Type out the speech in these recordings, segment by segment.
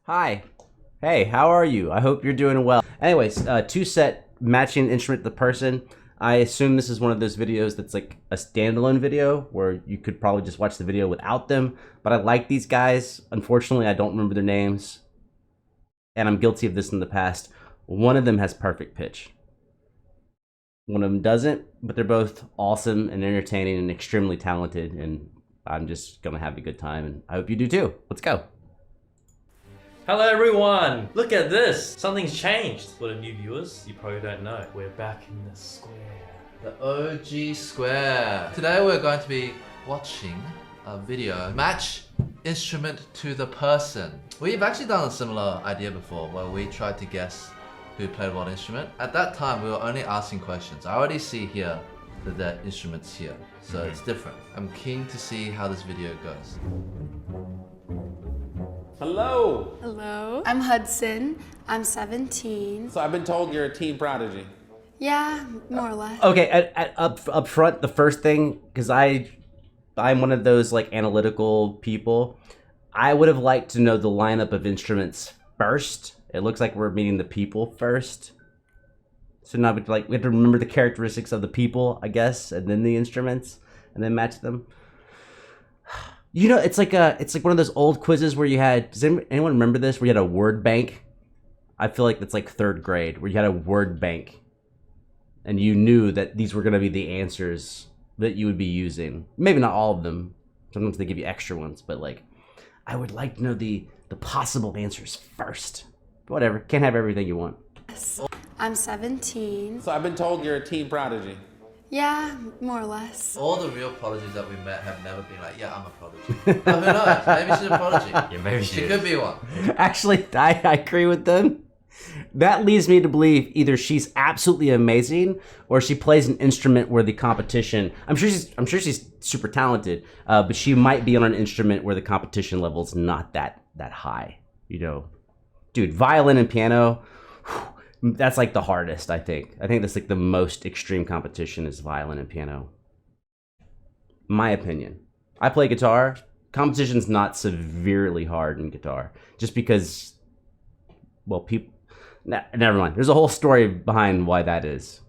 Hi. Hey, how are you? I hope you're doing well. Anyways, TwoSet matching instrument to the person. I assume this is one of those videos that's like a standalone video where you could probably just watch the video without them. But I like these guys. Unfortunately, I don't remember their names. And I'm guilty of this in the past. One of them has perfect pitch. One of them doesn't, but they're both awesome and entertaining and extremely talented. And I'm just going to have a good time. And I hope you do too. Let's go. Hello everyone! Look at this! Something's changed. For the new viewers, you probably don't know. We're back in the square. The OG square. Today we're going to be watching a video. Match instrument to the person. We've actually done a similar idea before where we tried to guess who played what instrument. At that time we were only asking questions. I already see here that the instrument's here. So it's different. I'm keen to see how this video goes. Hello. Hello. I'm Hudson. I'm 17. So I've been told you're a teen prodigy. Yeah, more or less. Okay, up front, the first thing, because I'm one of those like analytical people. I would have liked to know the lineup of instruments first. It looks like we're meeting the people first. So now we have to remember the characteristics of the people, I guess, and then the instruments, and then match them. You know, it's like one of those old quizzes where you had. Does anyone remember this? Where you had a word bank. I feel like that's like third grade, where you had a word bank, and you knew that these were going to be the answers that you would be using. Maybe not all of them. Sometimes they give you extra ones, but like, I would like to know the possible answers first. But whatever, can't have everything you want. I'm 17. So I've been told you're a teen prodigy. Yeah, more or less. All the real prodigies that we met have never been like, yeah, I'm a prodigy. But who knows? Maybe she's a prodigy. Yeah, maybe She could be one. Actually, I agree with them. That leads me to believe either she's absolutely amazing or she plays an instrument where the competition. I'm sure she's super talented, but she might be on an instrument where the competition level's not that high. You know, dude, violin and piano. That's like the hardest, I think. I think that's like the most extreme competition is violin and piano. My opinion. I play guitar. Competition's not severely hard in guitar. Just because, well, people... never mind. There's a whole story behind why that is.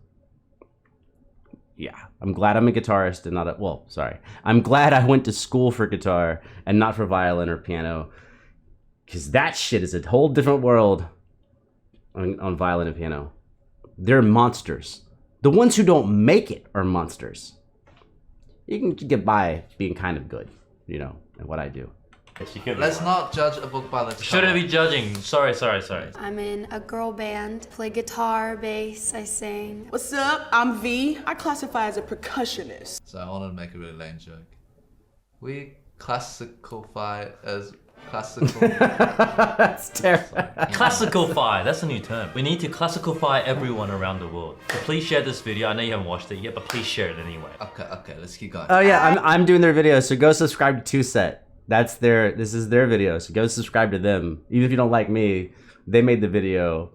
Yeah, I'm glad I'm a guitarist and not a... Well, sorry. I'm glad I went to school for guitar and not for violin or piano. Because that shit is a whole different world. On violin and piano. They're monsters. The ones who don't make it are monsters. You can get by being kind of good, you know, at what I do. Let's not judge a book by its cover. Shouldn't be judging. Sorry. I'm in a girl band. Play guitar, bass, I sing. What's up? I'm V. I classify as a percussionist. So I wanted to make a really lame joke. We classify as classical. That's terrible. Classicalify, that's a new term. We need to classicalify everyone around the world. So please share this video. I know you haven't watched it yet, but please share it anyway. Okay, let's keep going. Oh yeah, I'm doing their video, so go subscribe to TwoSet. This is their video, so go subscribe to them. Even if you don't like me, they made the video.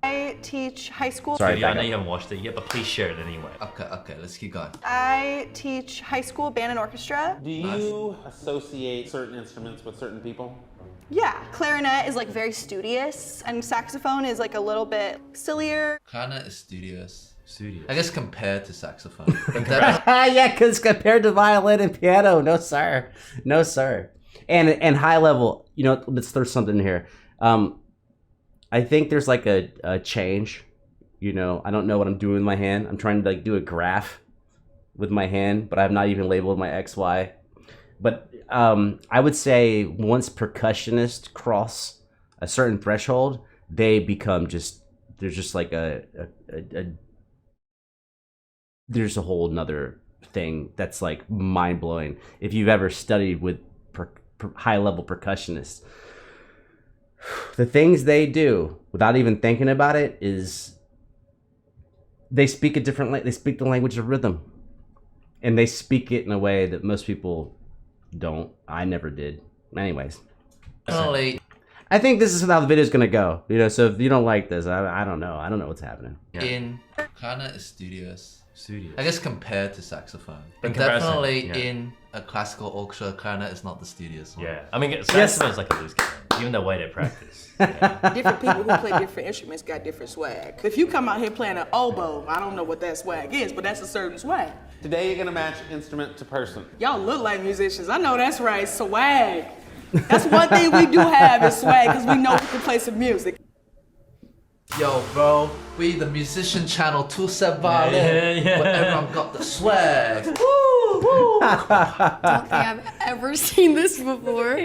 I teach high school. Sorry, I know you haven't watched it yet, but please share it anyway. Okay, let's keep going. I teach high school band and orchestra. Do you associate certain instruments with certain people? Yeah, clarinet is like very studious, and saxophone is like a little bit sillier. Clarinet is studious. Studious. I guess compared to saxophone. But that is, Yeah, because compared to violin and piano, no sir. And high level, you know, let's throw something in here. I think there's like a change, you know. I don't know what I'm doing with my hand. I'm trying to like do a graph with my hand, but I have not even labeled my XY. But I would say once percussionists cross a certain threshold, they become there's just like there's a whole nother thing that's like mind blowing. If you've ever studied with high level percussionists, the things they do without even thinking about it is they speak a different they speak the language of rhythm, and they speak it in a way that most people don't. I never did. Anyways, personally, I think this is how the video is gonna go. You know, so if you don't like this, I don't know. I don't know what's happening. in clarinet is studious. Studious. I guess compared to saxophone. But In comparison, definitely yeah. in a classical orchestra, clarinet is not the studious one. Yeah. I mean, saxophone's like a loose cannon, even the way they practice. Yeah. Different people who play different instruments got different swag. If you come out here playing an oboe, I don't know what that swag is, but that's a certain swag. Today you're gonna match instrument to person. Y'all look like musicians. I know that's right, swag. That's one thing we do have is swag, because we know we can play some music. Yo, bro, we the musician channel, TwoSet violin, Yeah. where everyone got the swag. Don't think I've ever seen this before.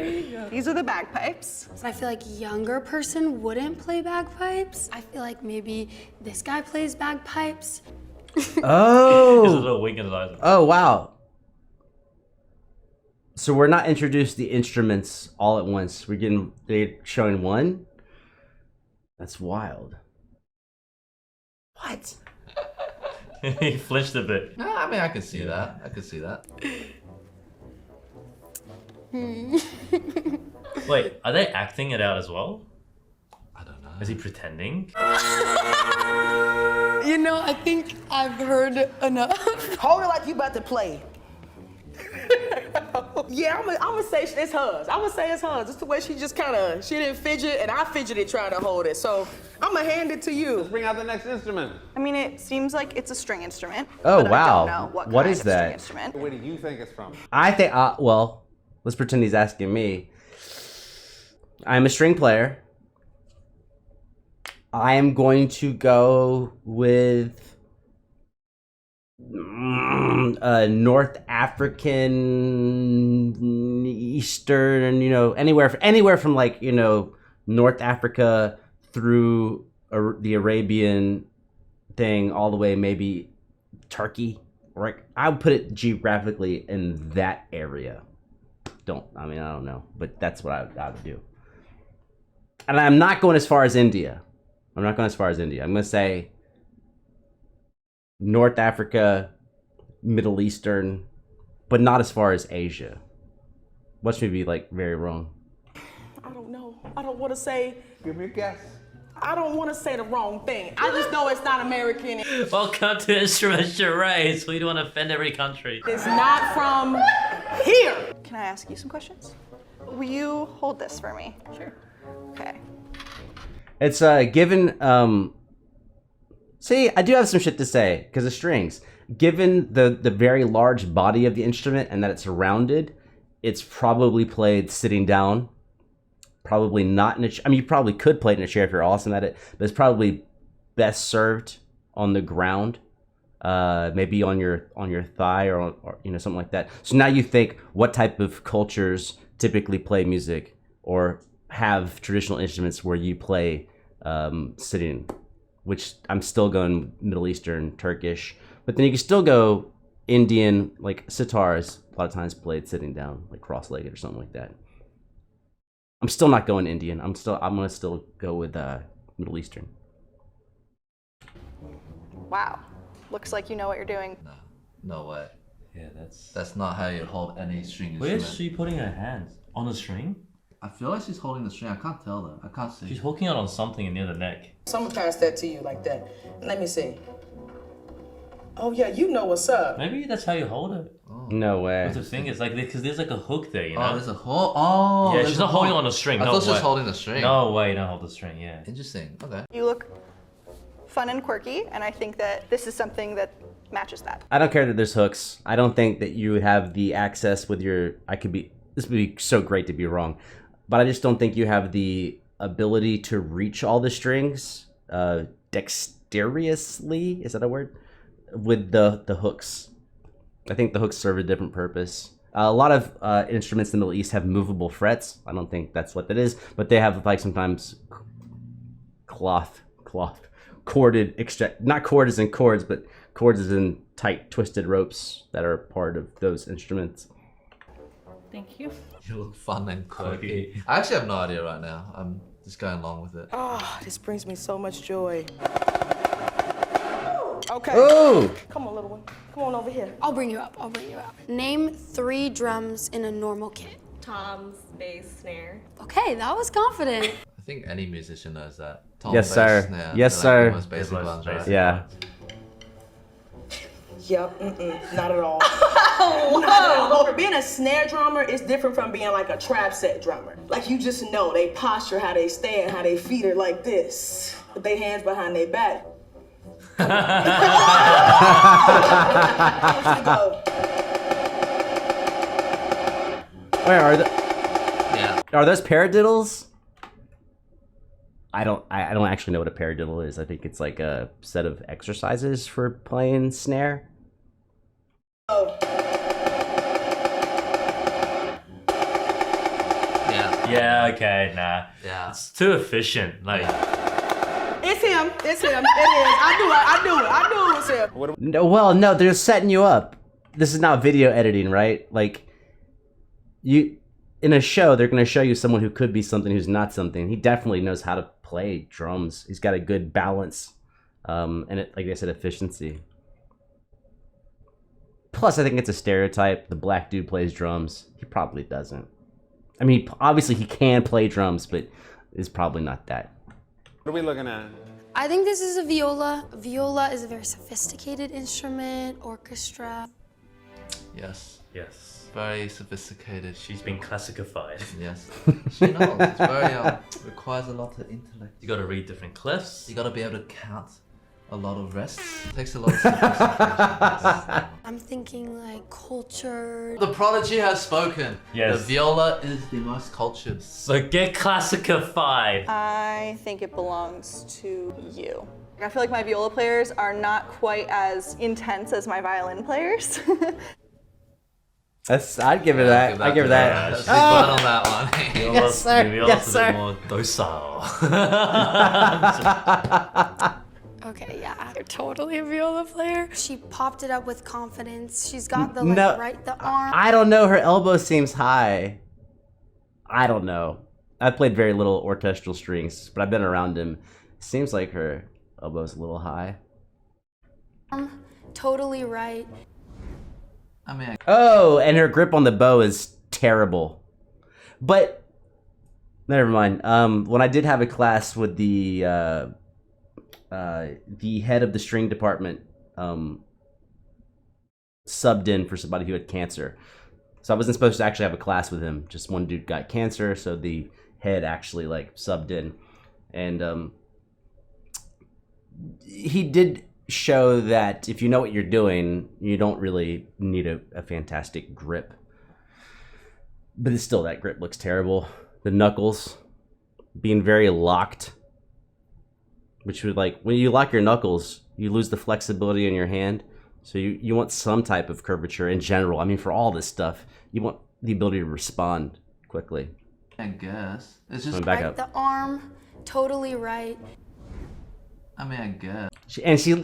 These are the bagpipes. So I feel like younger person wouldn't play bagpipes. I feel like maybe this guy plays bagpipes. There's a Oh. little wink in his eyes. Oh wow. So we're not introduced the instruments all at once. They're showing one. That's wild. What? He flinched a bit. No, I mean, I can see that. I can see that. Wait, are they acting it out as well? I don't know. Is he pretending? You know, I think I've heard enough. Hold it like you about to play. Yeah, I'm gonna say it's hers. I'm gonna say it's hers. It's the way she just she didn't fidget, and I fidgeted trying to hold it. So I'm gonna hand it to you. Bring out the next instrument. I mean, it seems like it's a string instrument. Oh, but wow. I don't know what What kind is of that? string instrument. Where do you think it's from? I think well, let's pretend he's asking me. I'm a string player. I am going to go with North African, Eastern, anywhere from like, North Africa through the Arabian thing all the way maybe Turkey. Right? I would put it geographically in that area. I don't know, but that's what I would do. And I'm not going as far as India. I'm going to say North Africa, Middle Eastern, but not as far as Asia. Watch me be like very wrong. I don't know. I don't want to say. Give me a guess. I don't want to say the wrong thing. I just know it's not American. Welcome to Instrument Charades. We don't want to offend every country. It's not from here. Can I ask you some questions? Will you hold this for me? Sure. Okay. It's given see, I do have some shit to say because of strings. Given the very large body of the instrument and that it's rounded, it's probably played sitting down. Probably not in a you probably could play it in a chair if you're awesome at it, but it's probably best served on the ground. Maybe on your thigh or something like that. So now you think, what type of cultures typically play music or have traditional instruments where you play sitting, which I'm still going Middle Eastern, Turkish, but then you can still go Indian, like sitars a lot of times played sitting down, like cross-legged or something like that. I'm still not going Indian. I'm gonna still go with Middle Eastern. Wow. Looks like you know what you're doing. No way. Yeah, That's not how you hold any string Where's instrument. she putting her hands? On the string? I feel like she's holding the string. I can't tell though. I can't see. She's hooking it on something near the neck. Someone pass that to you like that. Let me see. Oh yeah, you know what's up. Maybe that's how you hold it. No way. With the fingers, like, because there's like a hook there, you know? Oh, there's a hole. Oh, yeah, there's she's a not holding hole. on the string. I no thought she was way. holding the string. No way, you don't hold the string, yeah. Interesting. Okay. You look fun and quirky, and I think that this is something that matches that. I don't care that there's hooks. I don't think that you have the access with your. This would be so great to be wrong, but I just don't think you have the ability to reach all the strings dexterously. Is that a word? With the hooks. I think the hooks serve a different purpose. A lot of instruments in the Middle East have movable frets. I don't think that's what that is, but they have like sometimes corded not chord as in chords, but chords as in tight twisted ropes that are part of those instruments. Thank you. You look fun and quirky. I actually have no idea right now. I'm just going along with it. Oh, this brings me so much joy. Okay. Oh! Come on, little one. Come on over here. I'll bring you up. Name 3 drums in a normal kit. Toms, bass, snare. Okay, that was confident. I think any musician knows that. Tom, Yes, bass, sir. snare, Yes, they're like sir. the most basic Most ones, basic. right? Yeah. Yep, not at all. Not at all. Being a snare drummer is different from being like a trap set drummer. Like you just know they posture, how they stand, how they feet are like this, with their hands behind their back. Where are the? Yeah. Are those paradiddles? I don't actually know what a paradiddle is. I think it's like a set of exercises for playing snare. Yeah. Yeah, okay, nah. Yeah. It's too efficient. Like, It's him. It's him. It is. I knew it was him. No, well, no, they're setting you up. This is not video editing, right? Like, you in a show, they're going to show you someone who could be something who's not something. He definitely knows how to play drums. He's got a good balance, and like I said, efficiency. Plus, I think it's a stereotype. The black dude plays drums. He probably doesn't. I mean, obviously he can play drums, but it's probably not that. What are we looking at? I think this is a viola. A viola is a very sophisticated instrument, orchestra. Yes. yes. Very sophisticated. She's been classified. Yes. She knows. It's very requires a lot of intellect. You gotta read different clefs. You gotta be able to count a lot of rests. It takes a lot of sophistication. I'm thinking like cultured. The prodigy has spoken. Yes. The viola is the most cultured. So get classified. I think it belongs to you. I feel like my viola players are not quite as intense as my violin players. I'd give it that. I'd give it that. Big one on that one. Yes, sir. Yes, A sir. bit more docile. Okay, yeah, you're totally a viola player. She popped it up with confidence. She's got the No, the arm. I don't know. Her elbow seems high. I don't know. I've played very little orchestral strings, but I've been around him. Seems like her elbow's a little high. Totally right. I mean, Oh, and her grip on the bow is terrible. But never mind. When I did have a class with the head of the string department, subbed in for somebody who had cancer. So I wasn't supposed to actually have a class with him. Just one dude got cancer, so the head actually like subbed in, and he did show that if you know what you're doing, you don't really need a fantastic grip. But it's still, that grip looks terrible. The knuckles being very locked, which would, like, when you lock your knuckles, you lose the flexibility in your hand. So you want some type of curvature in general. I mean, for all this stuff, you want the ability to respond quickly. I guess. It's just, Back Right, up. the arm, totally right. I mean, I guess.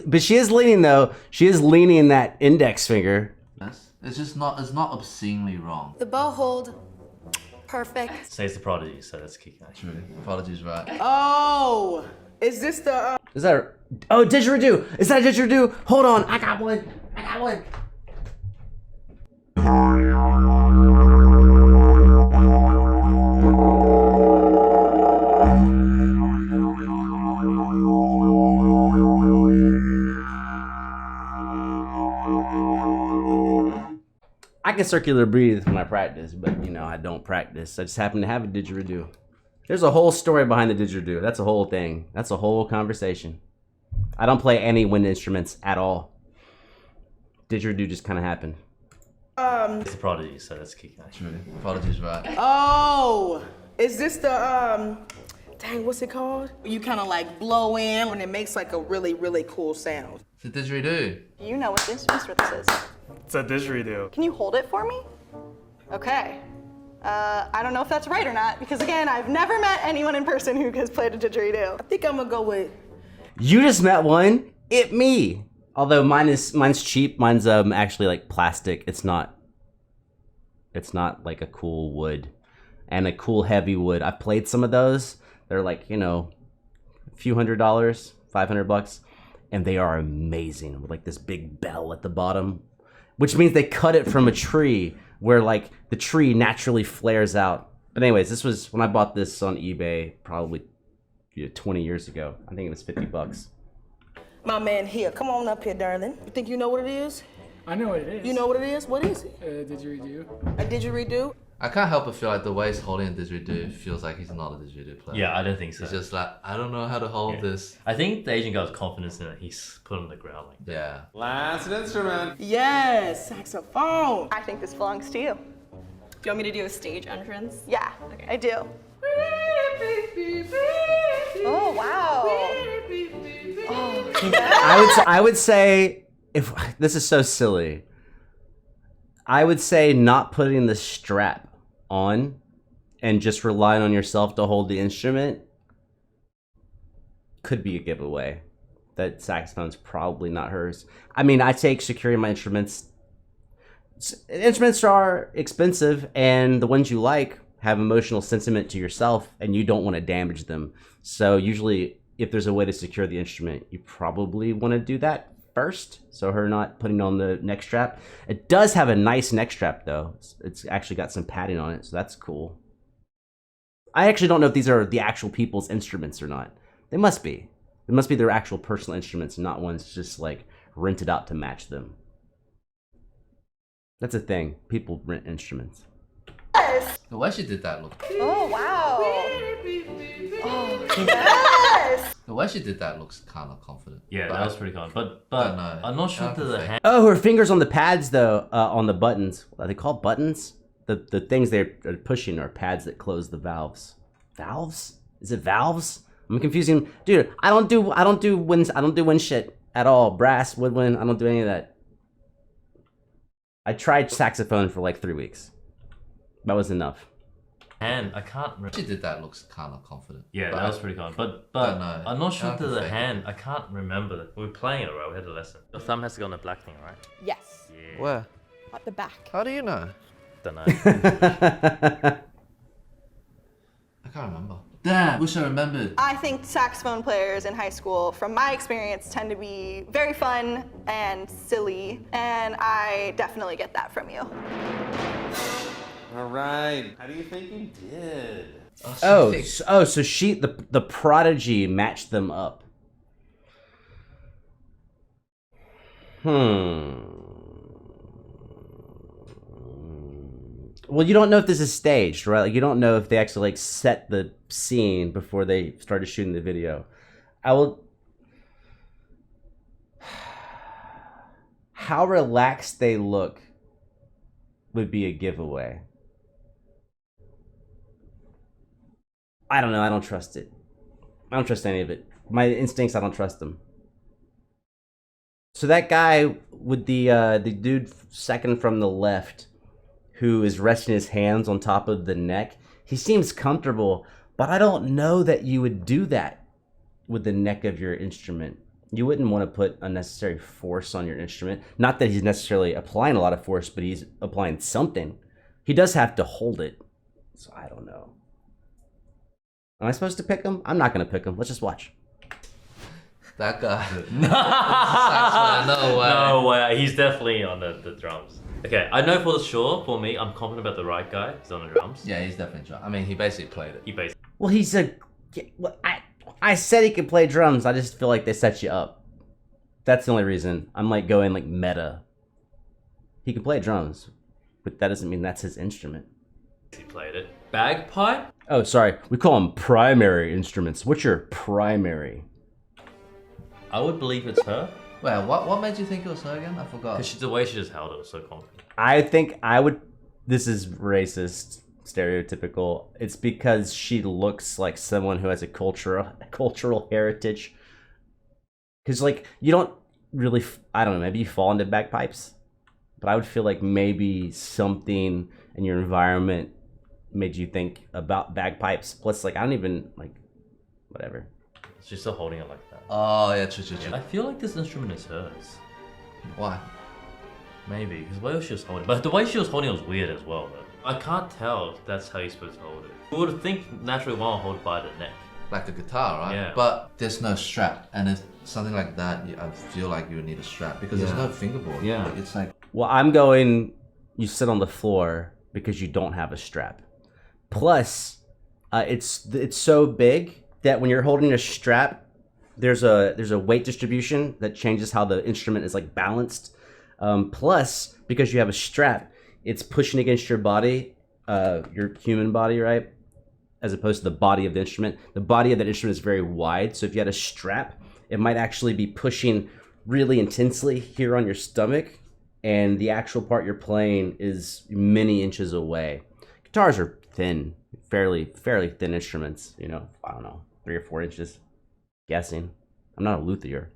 But she is leaning, though. She is leaning that index finger. It's just not, it's not obscenely wrong. The bow hold, perfect. Says the prodigy, so that's kicking out. True. Apologies, right. Oh, is this the? Is that oh, didgeridoo? Is that a didgeridoo? Hold on, I got one. I got one. I can circular breathe when I practice, but you know, I don't practice. I just happen to have a didgeridoo. There's a whole story behind the didgeridoo. That's a whole thing. That's a whole conversation. I don't play any wind instruments at all. Didgeridoo just kind of happened. It's the prodigy, so that's kicking out. True. Apologies, right. Oh, is this the? Dang, what's it called? You kind of like blow in and it makes like a really, really cool sound. It's a didgeridoo. You know what this instrument this is. It's a didgeridoo. Can you hold it for me? Okay. I don't know if that's right or not, because again, I've never met anyone in person who has played a didgeridoo. I think I'm gonna go with. You just met one. It me. Although mine's cheap. Mine's actually like plastic. It's not like a cool wood, and a cool heavy wood. I've played some of those. They're like, you know, a few $100, $500, and they are amazing with like this big bell at the bottom, which means they cut it from a tree where like the tree naturally flares out. But anyways, this was when I bought this on eBay probably 20 years ago. I think it was $50. My man here, come on up here, darling. You think you know what it is? I know what it is. You know what it is? What is it? Didgeridoo. A didgeridoo? I can't help but feel like the way he's holding a didgeridoo feels like he's not a didgeridoo player. Yeah, I don't think so. He's just like, I don't know how to hold this. I think the Asian guy's confidence in it. He's put on the ground like that. Yeah. Last instrument. Yes, saxophone. I think this belongs to you. Do you want me to do a stage entrance? Yeah, Okay. I do. Oh, wow. I would say, if this is so silly, I would say not putting the strap on and just relying on yourself to hold the instrument could be a giveaway. That saxophone's probably not hers. I mean, I take securing my instruments. Instruments are expensive, and the ones you like have emotional sentiment to yourself, and you don't want to damage them. So usually, if there's a way to secure the instrument, you probably want to do that first, so her not putting on the neck strap. It does have a nice neck strap, though. It's actually got some padding on it, so that's cool. I actually don't know if these are the actual people's instruments or not. They must be. It must be their actual personal instruments, not ones just like rented out to match them. That's a thing. People rent instruments. The way she did that looked. Oh, wow. The way she did that looks kind of confident. Yeah, But that was pretty cool. But don't know. I'm not sure I to can the fake hand. Oh, her fingers on the pads, though, on the buttons. Are they called buttons? The things they're pushing are pads that close the valves. Valves? Is it valves? I'm confusing, dude. I don't do wind shit at all. Brass, woodwind. I don't do any of that. I tried saxophone for like 3 weeks. That was enough. Hand, I can't remember. She did that looks kind of confident. Yeah, But that I- was pretty cool. But don't know. I'm not sure I to can the fake it. hand. I can't remember. We were playing it, right? We had a lesson. The thumb has to go on the black thing, right? Yes, Yeah. Where? at the back. How do you know? Don't know. I can't remember. Damn, wish I remembered. I think saxophone players in high school, from my experience, tend to be very fun and silly, and I definitely get that from you. All right. How do you think you did? So she, the prodigy matched them up. Well, you don't know if this is staged, right? Like, you don't know if they actually like set the scene before they started shooting the video. How relaxed they look would be a giveaway. I don't know. I don't trust it. I don't trust any of it. My instincts, I don't trust them. So that guy with the dude second from the left, who is resting his hands on top of the neck, he seems comfortable, but I don't know that you would do that with the neck of your instrument. You wouldn't want to put unnecessary force on your instrument. Not that he's necessarily applying a lot of force, but he's applying something. He does have to hold it. So I don't know. Am I supposed to pick him? I'm not going to pick him. Let's just watch. That guy. Saxophone, no way. No way. He's definitely on the drums. Okay, I know for sure, for me, I'm confident about the right guy. He's on the drums. Yeah, he's definitely drum. I mean, he basically played it. He basically. Well, he's a... I said he could play drums. I just feel like they set you up. That's the only reason. I'm like going like meta. He can play drums, but that doesn't mean that's his instrument. He played it. Bagpipe? Oh, sorry. We call them primary instruments. What's your primary? I would believe it's her. Wait, what made you think it was her again? I forgot. Because the way she just held it was so confident. I think I would... This is racist, stereotypical. It's because she looks like someone who has a cultural heritage. Because, like, you don't really... I don't know, maybe you fall into bagpipes. But I would feel like maybe something in your environment made you think about bagpipes. Plus, like, I don't even... Like, whatever. She's still holding it like that. Oh, yeah, true. I feel like this instrument is hers. Why? Maybe, because the way she was holding it. But the way she was holding it was weird as well, though. I can't tell if that's how you're supposed to hold it. You would think naturally one will hold by the neck. Like a guitar, right? Yeah. But there's no strap, and it's something like that. I feel like you would need a strap because there's no fingerboard. Yeah. Like, it's like Well, I'm going... You sit on the floor because you don't have a strap. Plus, it's so big that when you're holding a strap, there's a weight distribution that changes how the instrument is like balanced. Plus, because you have a strap, it's pushing against your body, your human body, right? As opposed to the body of the instrument. The body of the instrument is very wide, so if you had a strap, it might actually be pushing really intensely here on your stomach, and the actual part you're playing is many inches away. Guitars are thin, fairly thin instruments, you know, I don't know, 3 or 4 inches, guessing. I'm not a luthier.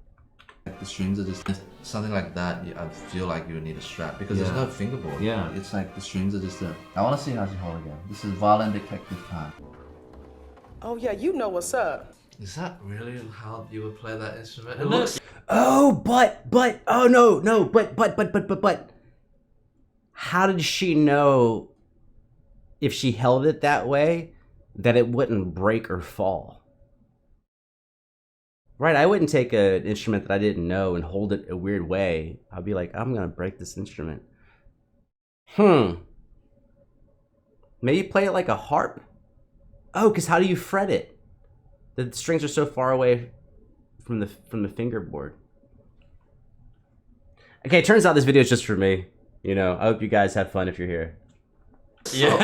The strings are just something like that. I feel like you would need a strap because there's no fingerboard. Yeah. It's like the strings are just there. I want to see how she hold again. This is violin detective time. Oh yeah, you know what's up. Is that really how you would play that instrument? It looks. Oh, but oh no, but how did she know if she held it that way that it wouldn't break or fall? Right, I wouldn't take an instrument that I didn't know and hold it a weird way. I'd be like, I'm gonna break this instrument. Maybe play it like a harp? Oh, because how do you fret it? The strings are so far away from the fingerboard. Okay, it turns out this video is just for me. You know, I hope you guys have fun if you're here. Yeah.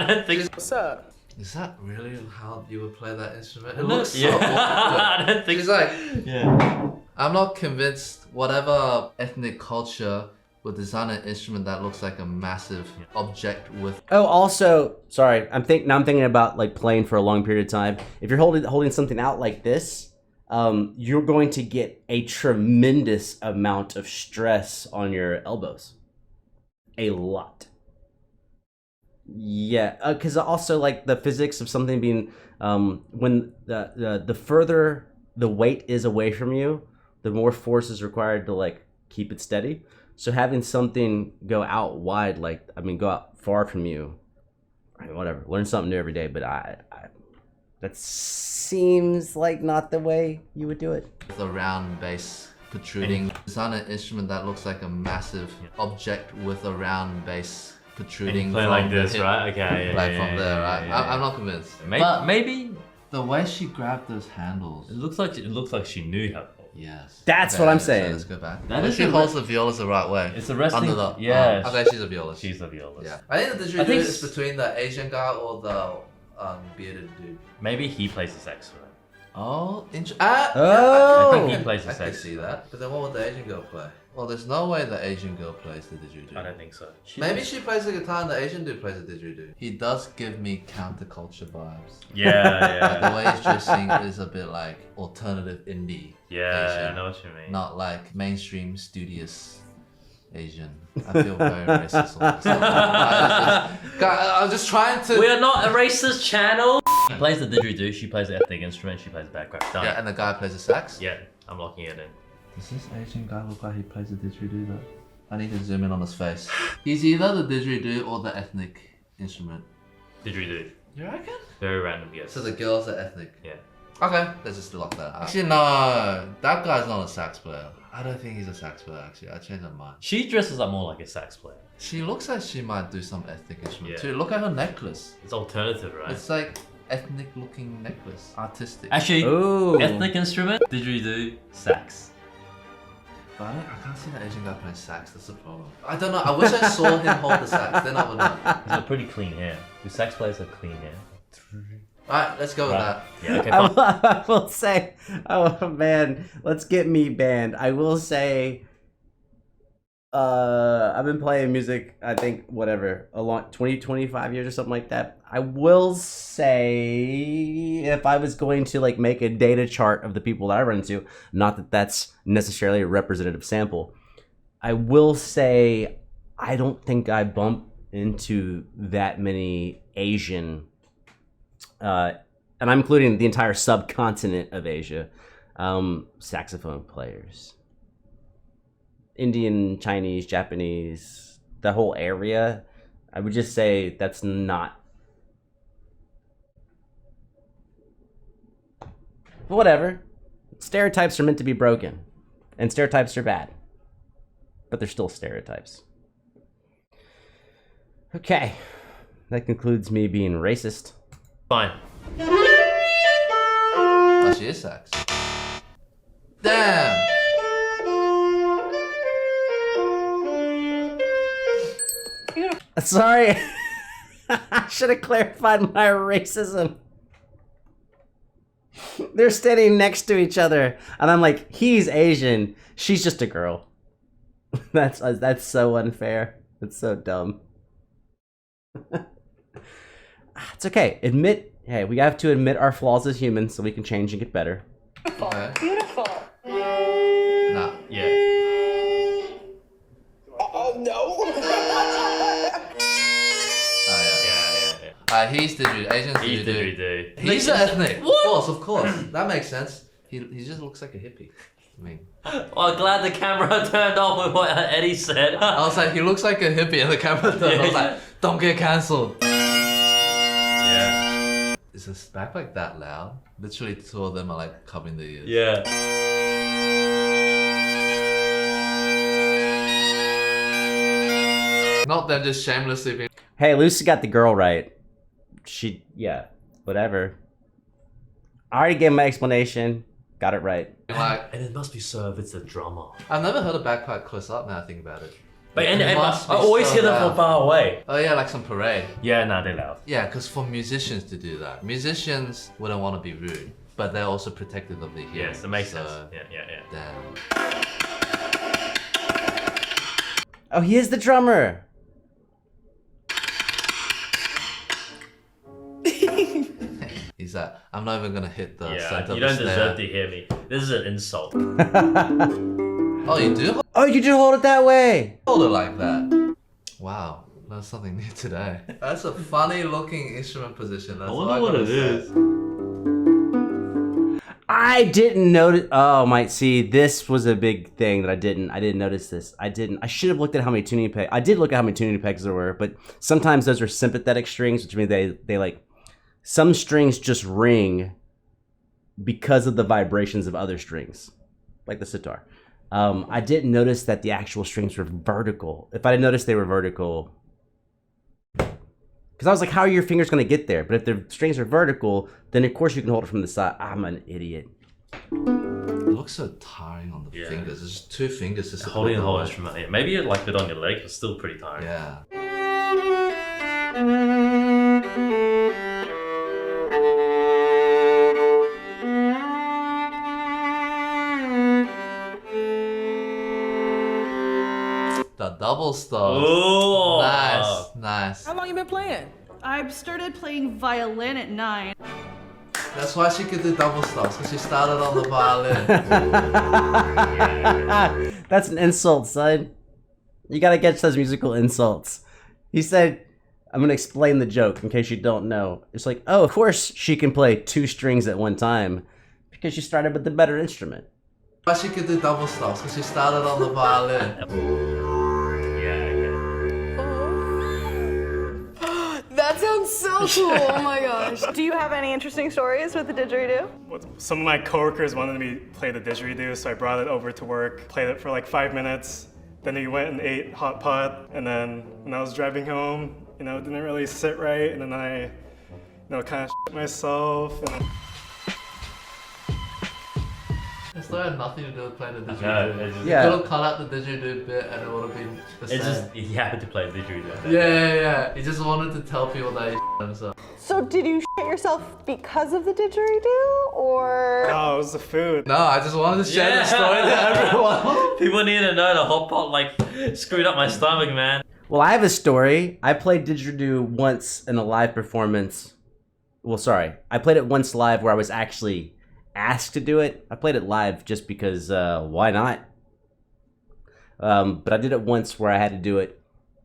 I don't think. What's up? Is that really how you would play that instrument? It looks- looks yeah. so awkward. I don't think. She's like, Yeah. I'm not convinced whatever ethnic culture would design an instrument that looks like a massive object with. Oh, also, sorry, I'm thinking about like playing for a long period of time. If you're holding something out like this, you're going to get a tremendous amount of stress on your elbows. A lot. Yeah, because also like the physics of something being when the further the weight is away from you, the more force is required to like keep it steady. So having something go out wide, like go out far from you, whatever. Learn something new every day, but I that seems like not the way you would do it. The round bass protruding. Design an instrument that looks like a massive object with a round bass protruding. Play from like the this, hip, right? Okay. like Yeah, from yeah, there, yeah, right? yeah, I'm not convinced. Maybe. But Maybe. the way she grabbed those handles. It looks like she knew how to hold. Yes. That's what I'm so saying. let's go back. That Well, is she the holds the violas the right way. It's the resting. Under the Yeah. Okay, she's a violist. She's the violist. Yeah. I think the I didgeridoo think is between the Asian guy or the bearded dude. Maybe he plays the saxophone. Oh, Oh. I think he plays the I can saxophone. see that. But then what would the Asian girl play? Well, there's no way the Asian girl plays the didgeridoo. I don't think so. Maybe she plays the guitar and the Asian dude plays the didgeridoo. He does give me counterculture vibes. Yeah, The way he's dressing is a bit like alternative indie yeah. Asian. I know what you mean. Not like mainstream studious Asian. I feel very racist all this. I'm just trying to. We are not a racist channel. He plays the didgeridoo. She plays the ethnic instrument. She plays bagpipe. Done. Yeah, and the guy plays the sax. Yeah, I'm locking it in. Does this Asian guy look like he plays the didgeridoo though? I need to zoom in on his face. He's either the didgeridoo or the ethnic instrument. Didgeridoo. You reckon? Very random, yes. So the girls are ethnic. Yeah. Okay, let's just lock that out. Actually, no, that guy's not a sax player. I don't think he's a sax player. Actually, I changed my mind. She dresses up more like a sax player. She looks like she might do some ethnic instrument Yeah. too. Look at her necklace. It's alternative, right? It's like ethnic looking necklace, artistic. Actually, Ooh. ethnic instrument, didgeridoo, sax. But I can't see the Asian guy playing sax. That's the problem. I don't know. I wish I saw him hold the sax. Then I would know. He's got pretty clean hair. Do sax players have clean hair? Alright, let's go with Right. that. Yeah, okay, I fine. will, I will say, oh man, let's get me banned. I will say, I've been playing music, I think, whatever, a long 25 years or something like that. I will say, if I was going to like make a data chart of the people that I run into, not that that's necessarily a representative sample, I will say, I don't think I bump into that many Asian and I'm including the entire subcontinent of Asia, saxophone players. Indian, Chinese, Japanese, the whole area, I would just say that's not... Whatever. Stereotypes are meant to be broken, and stereotypes are bad. But they're still stereotypes. Okay, that concludes me being racist. Fine. Oh, she is sax. Damn. Sorry. I should have clarified my racism. They're standing next to each other, and I'm like, he's Asian, she's just a girl. That's so unfair. It's so dumb. It's okay. Hey, we have to admit our flaws as humans so we can change and get better. Okay. Beautiful. Nah. Yeah. Oh no. He's didgeridoo. Asian's He's didgeridoo. didgeridoo. He's ethnic. Of course. That makes sense. He just looks like a hippie. I mean, Well, I'm glad the camera turned on with what Eddie said. I was like, he looks like a hippie, and the camera turned. I was like, don't get cancelled. Yeah. Is this bagpipe that loud? Literally, two of them are like covering their ears. Yeah. Not them just shamelessly being. Hey, Lucy got the girl right. Whatever. I already gave my explanation. Got it right. Like, And it must be so if it's a drummer. I've never heard a bagpipe close up now I think about it. But It I must be always so hear them loud. from far away. Oh yeah, like some parade. Yeah, nah, they're loud. Yeah, because for musicians to do that, musicians wouldn't want to be rude, but they're also protective of their hearing. Yes, it makes so, sense. Yeah. Damn. Oh, he is the drummer. He's like, I'm not even gonna hit the Yeah, center you of don't the deserve snare. to hear me. This is an insult. Oh, you do Oh, you do hold it that way. hold it like that. Wow, that's something new today. That's a funny looking instrument position. That's I all wonder what gotta it say. is. I didn't notice. Oh, my. See, this was a big thing that I didn't notice this. I should have looked at how many tuning pegs. I did look at how many tuning pegs there were, but sometimes those are sympathetic strings, which means they like, some strings just ring because of the vibrations of other strings, like the sitar. I didn't notice that the actual strings were vertical. If I didn't notice they were vertical, because I was like, how are your fingers going to get there? But if the strings are vertical, then of course you can hold it from the side. I'm an idiot. It looks so tiring on the Yeah. fingers. It's just two fingers to support Holding the whole weight. instrument. Yeah, maybe you like it on your leg, but still pretty tiring. Yeah. The double stop. Ooh. Nice. How long you been playing? I started playing violin at 9. That's why she could do double stops, because she started on the violin. That's an insult, son. You gotta catch those musical insults. He said, I'm gonna explain the joke in case you don't know. It's like, oh, of course she can play two strings at one time because she started with the better instrument. Why she could do double stops, because she started on the violin. That sounds so cool. Oh my gosh. Do you have any interesting stories with the didgeridoo? Some of my coworkers wanted me to play the didgeridoo, so I brought it over to work, played it for like 5 minutes. Then we went and ate hot pot, and then when I was driving home, it didn't really sit right, and then I, kind of shit myself. And It still had nothing to do with playing the No, didgeridoo. it's just, You Yeah. could have cut out the didgeridoo bit and it would have been the same. it's just he happened to play didgeridoo. Yeah. He just wanted to tell people that he shit himself. So did you shit yourself because of the didgeridoo, or? oh, it was the food. No, I just wanted to share the story to everyone. People need to know the hot pot like screwed up my stomach, man. Well, I have a story. I played didgeridoo once in a live performance. Well, sorry. I played it once live where I was actually asked to do it. I played it live just because why not? But I did it once where I had to do it,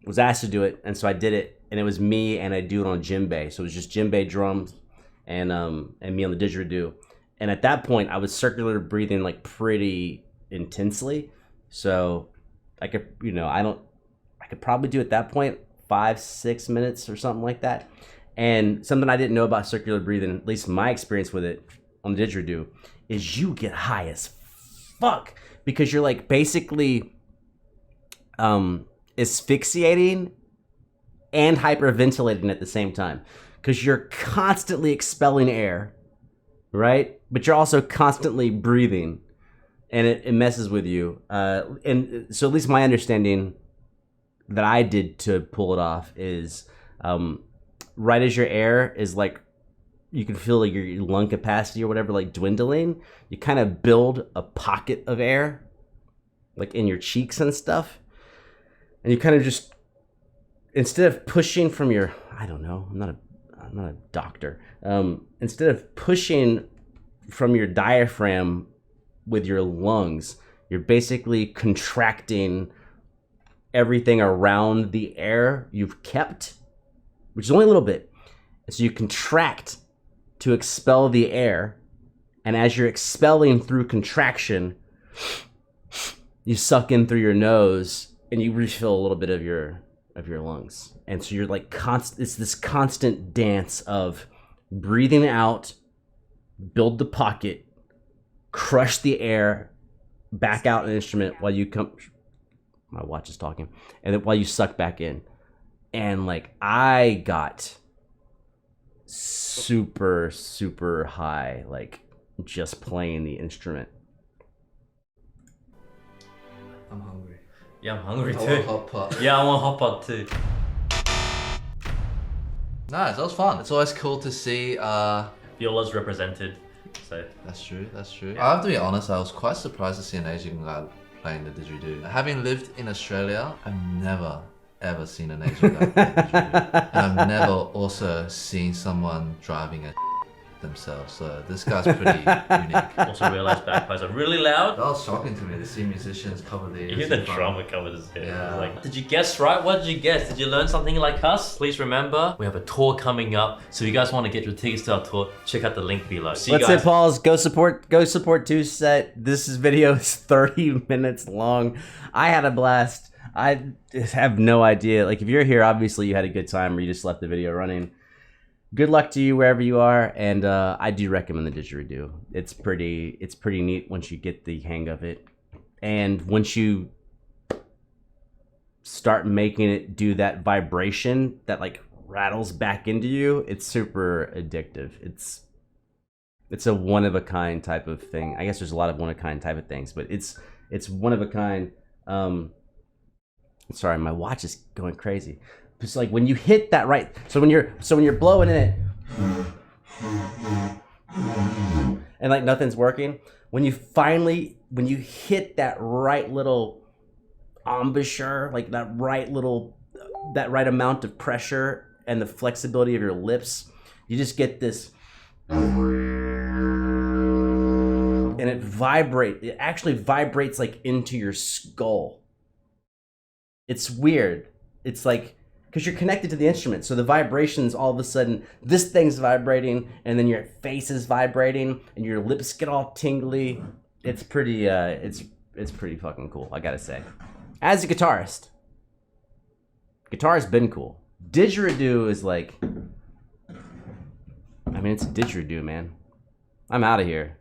was asked to do it, and so I did it, and it was me and I do it on djembe. So it was just djembe drums and me on the didgeridoo. And at that point I was circular breathing like pretty intensely. So I could, I could probably do at that point 5-6 minutes or something like that. And something I didn't know about circular breathing, at least my experience with it on the didgeridoo, is you get high as fuck because you're like basically asphyxiating and hyperventilating at the same time because you're constantly expelling air, right? But you're also constantly breathing. and it messes with you. And so at least my understanding that I did to pull it off is right as your air is like, you can feel like your lung capacity or whatever like dwindling, you kind of build a pocket of air like in your cheeks and stuff, and you kind of just, instead of pushing from your, I don't know, I'm not a doctor, instead of pushing from your diaphragm with your lungs, you're basically contracting everything around the air you've kept, which is only a little bit. And so you contract to expel the air, and as you're expelling through contraction, you suck in through your nose and you refill a little bit of your lungs. And so you're like it's this constant dance of breathing out, build the pocket, crush the air back out an instrument while you come, my watch is talking, and then while you suck back in. And like, I got super high, like just playing the instrument. I'm hungry. Yeah, I'm hungry I too. want hot pot. Yeah, I want hot pot too. Nice, that was fun. It's always cool to see. Viola's represented, so. That's true. I have to be honest, I was quite surprised to see an Asian guy playing the didgeridoo. Having lived in Australia, I've never ever seen an Asian guy play didgeridoo. And I've never also seen someone driving a themselves, so this guy's pretty unique. Also realized bagpipes are really loud. That was shocking to me to see musicians cover the ears. Even the in front. drummer covered his head. Yeah. Like, did you guess right? What did you guess? Did you learn something like us? Please remember, we have a tour coming up. So if you guys want to get your tickets to our tour, check out the link below. See you Let's guys. say, Pauls, go support TwoSet. This video is 30 minutes long. I had a blast. I just have no idea. Like, if you're here, obviously you had a good time, or you just left the video running. Good luck to you wherever you are, and I do recommend the didgeridoo. It's pretty neat once you get the hang of it, and once you start making it do that vibration that like rattles back into you, it's super addictive. It's a one of a kind type of thing. I guess there's a lot of one of a kind type of things, but it's one of a kind. Sorry, my watch is going crazy. It's like when you hit that right, so when you're blowing in it and like nothing's working, when you hit that right little embouchure, like that right amount of pressure and the flexibility of your lips, you just get this, and it actually vibrates like into your skull. It's weird. It's like, because you're connected to the instrument, so the vibrations, all of a sudden, this thing's vibrating, and then your face is vibrating, and your lips get all tingly. It's pretty, it's pretty fucking cool, I gotta say. As a guitarist, guitar's been cool. Didgeridoo is like, I mean, it's a didgeridoo, man. I'm out of here.